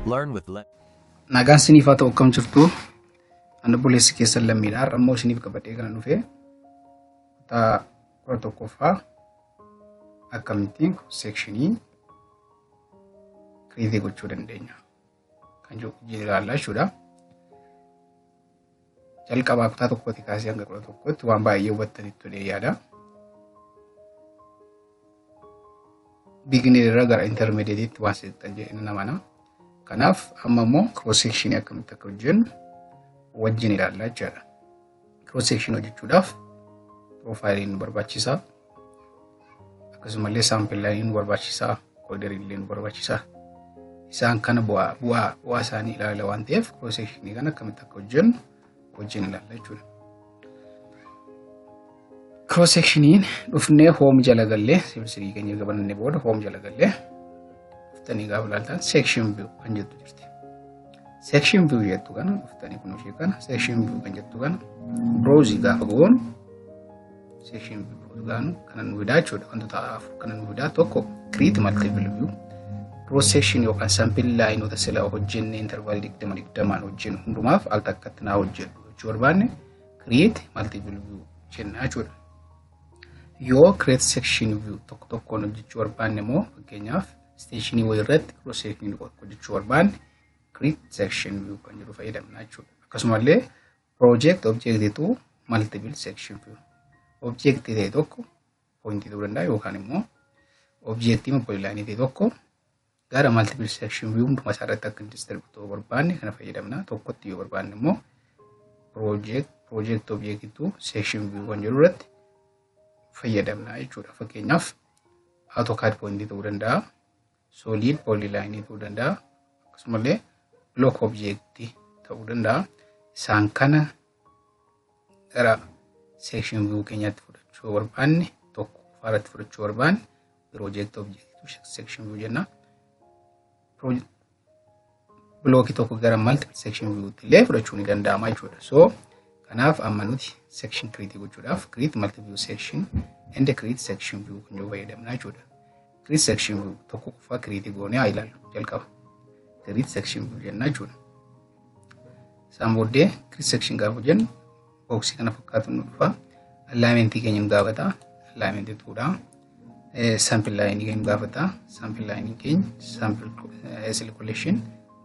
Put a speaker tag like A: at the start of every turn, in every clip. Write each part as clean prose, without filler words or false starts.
A: Learn with
B: Nagaan siniif haa ta'u akkam jirtu ana buleessi keessan lammiidhaan ammoo siniif qabadhee kana dhufe kutaa 11ffaa akkamittiin sekshinii kireetii gochuu dandeenya kan jiru ilaallaa jechuudha. Jalqabaa kutaa tokkotti kaasee hanga 11tti waan baay'ee hubattanitti tolee yaada. Beginner irraa gara intermediate waan seetan jedhanii namana. Kanaaf amma immoo cross section akkamitti akka hojjennu wajjin ilaallaa jechuudha. Cross section hojjechuudhaaf profiling nu barbaachisa. Akkasumallee sample line nu barbaachisa, folder illee nu barbaachisa. Isaan kana bu'aa isaanii ilaalla waan ta'eef cross section kana akkamitti akka hojjennu wajjin ilaallaa jechuudha. Cross sectioniin dhufnee home jala gallee sibsirii keenya gabanne booda home jala gallee uftanii gaafa ilaaltan section view kan jettu jirti. Section view jettu kana uftanii kun ishee kana section view kan jettu kana browse gaafa goonu section view gaanu kana nu fidaa jechuudha. Wantoota afur kana nu fidaa tokko create multiple view cross section yookaan sample line wata sila hojjenne interval 20 hojjennu hundumaaf al takkatti naa hojjennu jechuu barbaanne create multiple view jenna jechuudha. Yoo create section view tokkoon hojjechuu barbaanne immoo fakkeenyaaf stationii wayii irratti cross section hojjechuu barbaanne create section view kan jedhu fayyadamna jechuudha. Akkasumallee project object to multiple section view object ta'e tokko point ta'uu danda'a yookaan immoo object polyline ta'e tokko gara multiple section view hunduma isaa irratti akka distributor barbaanne kana fayyadamna. Tokkotti yoo barbaanne immoo project object to section view kan jedhu irratti fayyadamna jechuudha. Fakkeenyaaf AutoCAD point ta'uu danda'a, solid polyline ta'uu danda'a, akkasumallee block object ta'uu danda'a. Isaan kana gara section view keenyatti fudhachuu barbaanne tokko faarratti fudhachuu barbaanne project object to section view jenna. Block tokko gara multiple section view illee fudhachuu ni danda'ama jechuudha. So kanaaf amma nuti section create gochuudhaaf create multiple section and create section view kan jedhu fayyadamna jechuudha. Create section view tokko qofa create goonee haa ilaallu jalqaba. Create section view jenna jechuudha. Isaan booddee create section gaafa jennu boxii kana fakkaatu nu dhufa. Alignment keenya nu gaafata. Alignment tuudha. Sample line keenya nu gaafata. Sample line keenya sample SL collection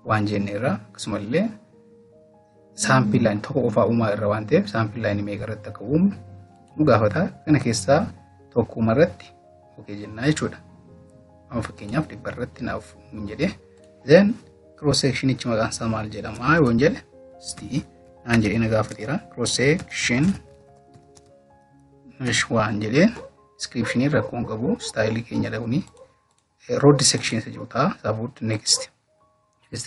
B: waan jenne irraa akkasumallee sample line tokko qofa uumaa irra waan ta'eef sample line meeqa irratti akka uumu nu gaafata. Kana keessaa tokko irratti okay jenna jechuudha. Amma fakkeenyaaf 100 irratti naaf hin jedhee then cross section ichi maqaan isaa maal jedhama yoo jedhe sti naan jedhee na gaafateera. Cross section mesh waan jedhee description irra rakkoon qabu style keenya dhawni road section isa jota sabut next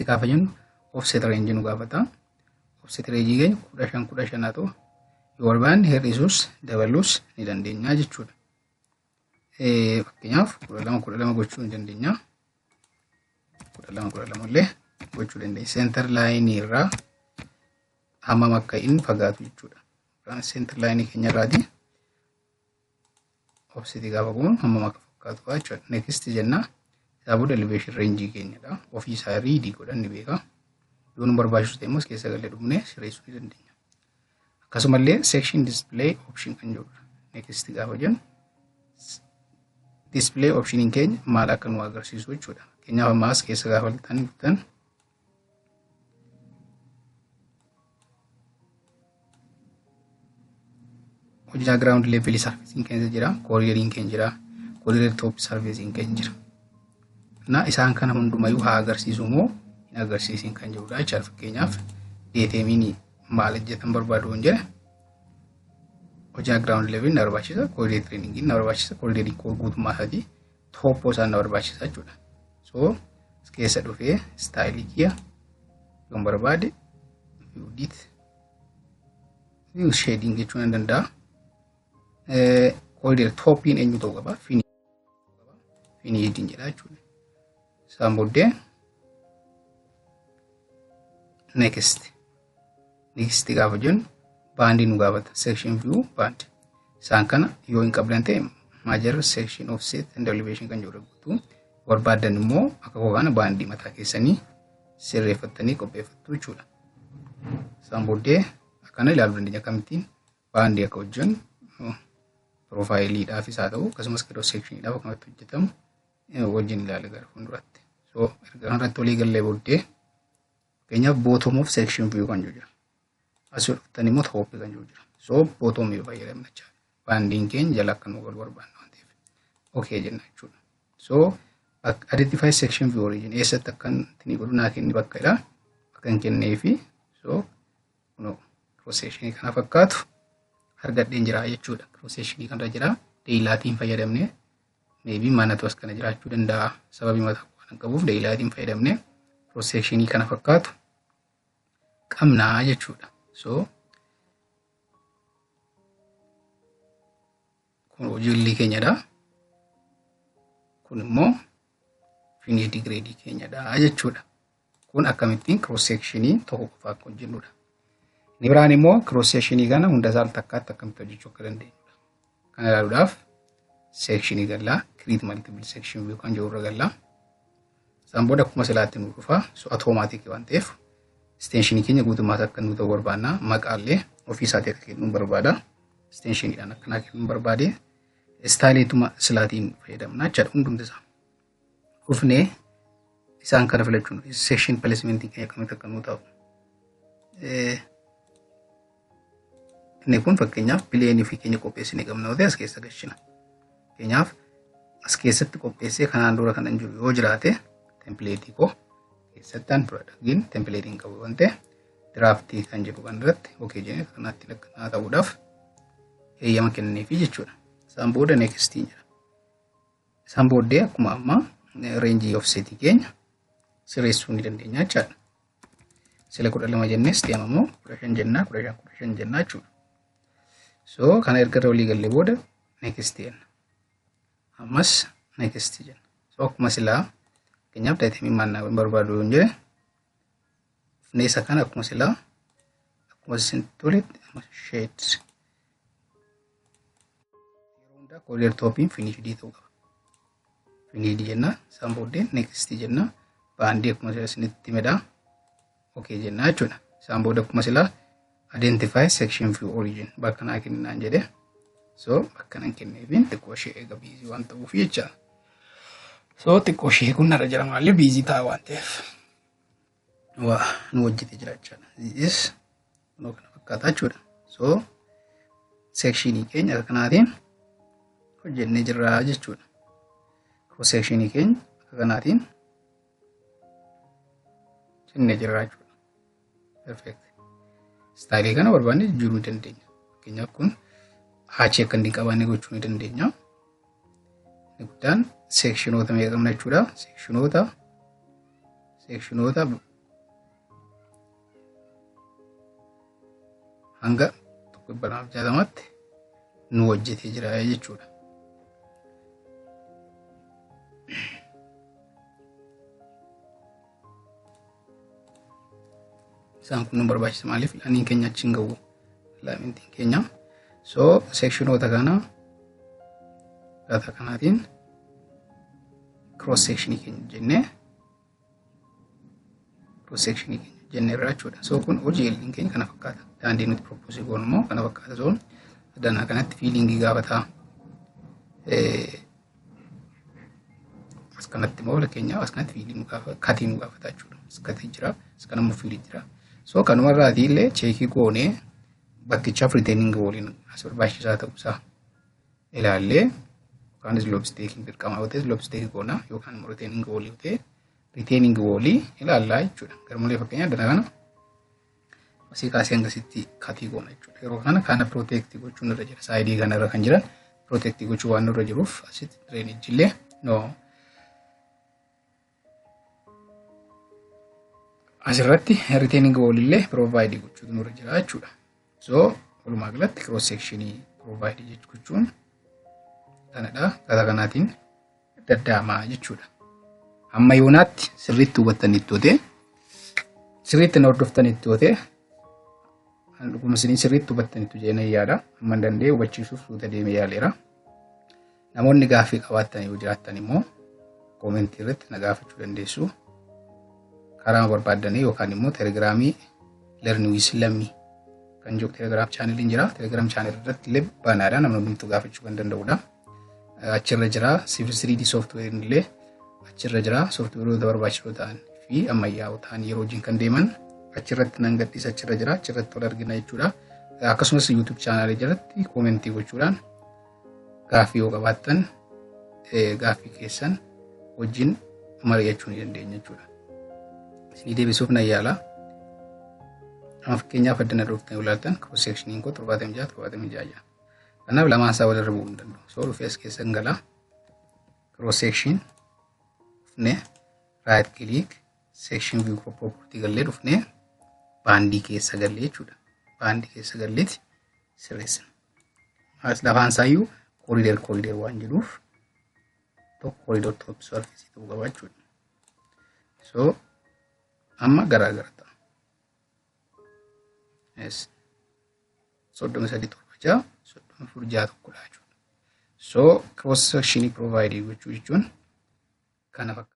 B: gaafa jennu offset range nu gaafata. Offset range keenya 15 haa ta'u yoo barbaanne hir'isuus dabaluus ni dandeenya jechuudha. Fakkeenyaaf 12 gochuu ni dandeenya. 12 illee gochuu dandeenya. Center line irraa hammam akka inni fagaatu jechuudha. Center line keenya irraati offset gaafa goonu hammam akka fakkaatu jechuudha. Next jenna sababu elevation range keenyadha. Ofii isaa read godhanni beeka. Yoo nu barbaachisu ta'e immoo keessa galee dhumne sirreessuu ni dandeenya. Akkasumallee section display option kan jirudha. Next gaafa jennu display option keenya maal akka nu agarsiisu jechuudha. Keenyaaf ammaas keessa gaafa lixan hojii ground level surface keenya jira, corridor keenya jira, corridor top surface keenya jira. Na isaan kana hundumayyuu haa agarsiisu moo hin agarsiisin kan jirudha jechuudha. Fakkeenyaaf determine maal hojjetan barbaadu hin jedhe hojii ground level na barbaachisa, corridor training na barbaachisa, corridor guutummaa isaati top isaan na barbaachisa jechuudha. So keessa dhufee style kiya yoo barbaade edit view shading jechuun danda'a. Corridor topiin eenyu ta'uu qaba finish jedha jechuudha. Isaan booddee next gaafa jennu bandi nu gaafata section view band. Isaan kana yoo hin qabdan ta'e major section offset and elevation kan jedhu guutuu barbaadan immoo akka kogaana bandi mataa keessanii sirreeffattanii qopheeffattu jechuudha. Isaan booddee akkana ilaaluu dandeenya akkamittiin baandii akka hojjennu piroofaayiliidhaafis haa ta'u akkasumas cross sectioniidhaaf akkamitti hojjetamu wajjin ilaala gara fuulduraatti. So erga kanarratti walii gallee booddee fakkeenyaaf bottom of section view kan jiru jira. Asii dhuftanii immoo top kan jiru jira. So bottom view fayyadamna jechuudha. Baandiin keenya jala akka nu galu barbaanna waan ta'eef. Okay jenna jechuudha. So identify section view origin eessatti akkan itti godhu naa kenni bakka hin kenneefi so cross section kana fakkaatu argadheen jira jechuudha. Cross section kanarra jira. Deelaatiin fayyadamne maybe manatu as kana jiraachuu danda'a. Sababii mataa waan qabuuf deelaatiin fayyadamne cross section kana fakkaatu qabnaa jechuudha. So kun hojii keenyadha. Kun immoo infinity grade keenyadha jechuudha. Kun akkamittiin cross section tokko qofa akka hojjennudha. Ni biraan immoo cross section kana hunda isaa takkaatti akkamitti hojjechuu akka dandeenyudha. Kana ilaaluudhaaf section gallaa create multiple section view kan jirurra gallaa. Isaan booda akkuma silaatti nu dhufa. So automatic waan ta'eef extension keenya guutummaa akka nu ta'u barbaanna. Maqaallee ofii isaatii akka kennu barbaada. Extensioniidhaan akkanaa kennu barbaade. Styleetuma silaatiin fayyadamna jechuudha hundumti isaa. Dhufnee isaan kana filachuun section placement keenya akkamitti akka nu ta'u. Inni kun fakkeenyaaf pileenii fi keenya qopheessinee qabna yoo ta'e as keessa gashina. Fakkeenyaaf as keessatti qopheessee kanaan dura kan jiru yoo jiraate templateii koo keessattaan product templatein qabu waan ta'e draftii kan jedhu kan irratti okay jennee kanatti lakkanaa ta'uudhaaf eeyyama kenneefi jechuudha. Isaan booda next jira. Isaan booddee akkuma amma range offset keenya sirreessuu ni dandeenya jechuudha. Sila 12 jennee steema immoo 15 jennaa 15 jennaa jechuudha. So kana erga walii galle booda next jenna. Ammas next jenna. So akkuma silaa fakkeenyaaf taayitimii maannaa barbaadu yoo jedhe neessa kana akkuma silaa akkuma isin toletti shades yeroo hundaa color topping finished ta'uu qaba. Finished jenna. Isaan booddee next jenna. Baandii akkuma silaa isinitti himedha. Okay jenna jechuudha. Isaan booda akkuma silaa identify section view origin bakka naa kenninaan jedhe. So bakka nan kenneefiin xiqqoo ishee eega biizii waan ta'uuf jecha. So xiqqoo ishee kun narra jira maallee biizii ta'a waan ta'eef. Waa nu hojjete jira jechuudha. This kunoo kana fakkaata jechuudha. So sectionii keenya akka kanaatiin hojjennee jirra jechuudha. Cross sectionii keenya akka kanaatiin hojjennee jirra jechuudha. Perfect. Style kana barbaanne jijjiiruu dandeenya. Fakkeenyaaf kun haachii akka inni qabaanne gochuu ni dandeenya. Inni guddaan sectionoota meeqa qabna jechuudha. Sectionoota hanga 160tti nu hojjetee jira jechuudha. Isaan kun nu barbaachisa maaliif laaniin keenya achiin gahu laamintiin keenya. So sectionoota kana data kanaatiin cross section keenya jennee irraa jechuudha. So kun hojii keenya kana fakkaata. Daandii nuti propose goonu immoo kana fakkaata. So danaa kanatti feelingii gaafata. As kanatti immoo fakkeenyaaf as kanatti feeling katii nu gaafata jechuudha. As katii jira, as kana immoo feeling jira. So kanuma irraatii illee cheekii goonee bakkichaaf retaining waliin as barbaachisaa ta'uusaa ilaallee yookaan slope staking dirqama yoo ta'e slope stake goona yookaan immoo retaining wall yoo ta'e retaining wall ilaallaa jechuudha. Garmalee fakkeenyaaf dana kana asii kaasee hangasitti katii goona jechuudha. Yeroo kana protect gochuun irra jira. Saayidii kanarra kan jiran protect gochuu waan irra jiruuf asitti drainage illee no asirratti retaining wall illee provide gochuutu irra jira jechuudha. So walumaa galatti cross section provide jechuun kanadha. Kata kanaatiin daddaamaa jechuudha. Amma yoonaatti sirriitti hubattanitti yoo ta'e sirriitti na hordoftanitti yoo ta'e dhuguma isin sirriitti hubattanitti jennee yaada. Amma danda'e hubachiisuuf suuta deemee yaaleera. Namoonni gaaffii qabaatan yoo jiraattan immoo koomentii irratti na gaafachuu dandeessu. karaa barbaadanii yookaan immoo telegiraamii learn with lammi kan jiru telegram channel jira. Telegram channel irratti illee banaadha namni hundumtuu gaafachuu kan danda'udha. Achirra jira civil 3D software illee achirra jira software barbaachisoo ta'an fi ammayyaa'oo ta'an yeroo wajjin kan deeman achirratti nan gadhiisa achirra jira achirratti wal argina jechuudha. Akkasumas YouTube channel jalatti commenti gochuudhaan gaaffii yoo qabaattan gaaffii keessan wajjin mari'achuu ni dandeenya jechuudha. Isin deebisuuf na yaala. Fakkeenyaaf addana dhuftan ulaaltan cross sectioning ko 76 kanaaf lamaan isaa wal irra bu'uu hin danda'u. So dhufees keessan gala cross section dhufne right click section view property gallee dhufne baandii keessa gallee jechuudha. Baandii keessa galleeti sirreessina. As lafaan isaayyuu corridor waan jedhuuf tokko corridor top surface ta'uu qaba jechuudha. So amma garaagara ta'a. Yes. So dome sadi torbacha so dome furjaa tokkodha jechuudha. So cross section provide gochuu jechuun kana fakkaata.